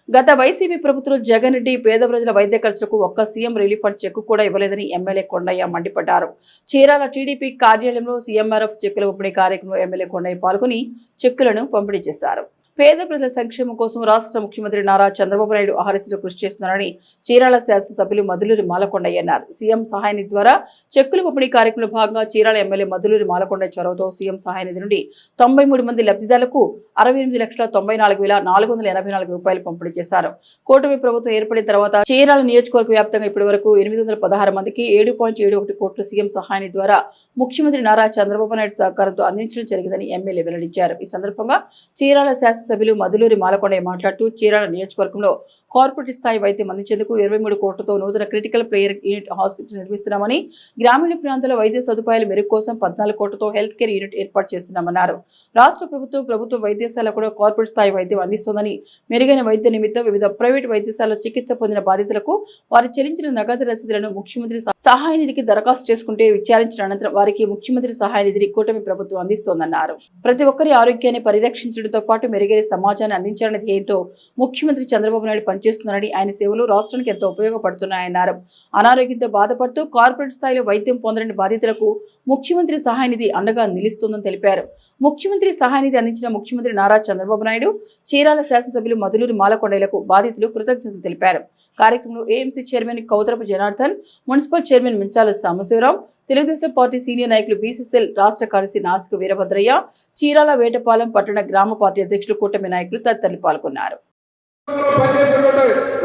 గత వైసీపీ ప్రభుత్వం జగన్ రెడ్డి పేద ప్రజల వైద్య ఖర్చులకు ఒక్క సీఎం రిలీఫ్ ఫండ్ చెక్కు కూడా ఇవ్వలేదని ఎమ్మెల్యే కొండయ్య మండిపడ్డారు. చీరాల టీడీపీ కార్యాలయంలో సీఎంఆర్ఎఫ్ చెక్కుల పంపిణీ కార్యక్రమంలో ఎమ్మెల్యే కొండయ్య పాల్గొని చెక్కులను పంపిణీ చేశారు. పేద ప్రజల సంక్షేమం కోసం రాష్ట్ర ముఖ్యమంత్రి నారా చంద్రబాబు నాయుడు అహర్నిశలు కృషి చేస్తున్నారని చీరాల శాసనసభ్యులు మధులూరి మాలకొండయ్య అన్నారు. సీఎం సహాయ నిధి ద్వారా చెక్కుల పంపిణీ కార్యక్రమంలో భాగంగా చీరాల ఎమ్మెల్యే మధులూరి మాలకొండయ్య చొరవతో సీఎం సహాయ నిధి నుండి 93 మంది లబ్ధిదారులకు 68,94,484 రూపాయలు పంపిణీ చేశారు. కూటమి ప్రభుత్వం ఏర్పడిన తర్వాత చీరాల నియోజకవర్గ వ్యాప్తంగా ఇప్పటి వరకు 816 మందికి 7.71 కోట్లు సీఎం సహాయ నిధి ద్వారా ముఖ్యమంత్రి నారా చంద్రబాబు నాయుడు సహకారంతో అందించడం జరిగిందని ఎమ్మెల్యే వెల్లడించారు. ఈ సందర్భంగా చీరాల శాసనసభ్యులు మధులూరి మాలకొండయ్య మాట్లాడుతూ చీరాల నియోజకవర్గంలో కార్పొరేట్ స్థాయి వైద్యం అందించేందుకు 23 కోట్లతో నూతన క్రిటికల్ ప్లేయర్ యూనిట్ హాస్పిటల్ నిర్మిస్తున్నామని, గ్రామీణ ప్రాంతాల వైద్య సదుపాయాల మెరుగు కోసం 14 కోట్లతో హెల్త్ కేర్ యూనిట్ ఏర్పాటు చేస్తున్నామన్నారు. రాష్ట్ర ప్రభుత్వ వైద్యశాల కూడా కార్పొరేట్ స్థాయి వైద్యం అందిస్తోందని, మెరుగైన వైద్య నిమిత్తం వివిధ ప్రైవేట్ వైద్యశాలలో చికిత్స పొందిన బాధితులకు వారు చెల్లించిన నగదు రసీదులను ముఖ్యమంత్రి సహాయ నిధికి దరఖాస్తు చేసుకుంటే విచారించిన అనంతరం వారికి ముఖ్యమంత్రి సహాయ నిధిని కూటమి ప్రభుత్వం అందిస్తోందన్నారు. ప్రతి ఒక్కరి ఆరోగ్యాన్ని పరిరక్షించడంతో పాటు మెరుగైన సమాజాన్ని అందించాలనే ధ్యేయంతో ముఖ్యమంత్రి చంద్రబాబు నాయుడు పనిచేస్తున్నారని, ఆయన సేవలు రాష్ట్రానికి ఎంతో ఉపయోగపడుతున్నాయన్నారు. అనారోగ్యంతో బాధపడుతూ కార్పొరేట్ స్థాయిలో వైద్యం పొందలేని బాధితులకు ముఖ్యమంత్రి సహాయ నిధి అండగా నిలుస్తోందని తెలిపారు. ముఖ్యమంత్రి సహాయ నిధి అందించిన ముఖ్యమంత్రి నారా చంద్రబాబు నాయుడు, చీరాల శాసనసభ్యులు మధులూరి మాలకొండయ్యలకు బాధితులు కృతజ్ఞతలు తెలిపారు. కార్యక్రమంలో AMC chairman Koudarapu Janardhan, municipal chairman Minchala Sambasivarao, Telugu Desam party senior నాయకులు బీసీసీఎల్ రాష్ట్ర కార్యదర్శి నాసిక వీరభద్రయ్య, చీరాల వేటపాలెం పట్టణ గ్రామ పార్టీ అధ్యక్షులు కూటమి నాయకులు తదితరులు పాల్గొన్నారు.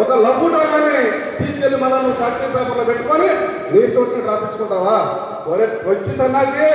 ఒక లఘు డ్రాగాన్ని తీసుకెళ్లి మనం సాక్షి పేపర్లో పెట్టుకొని రిజిస్టర్ వచ్చి రాపించుకుంటావా? వచ్చి సన్నాసి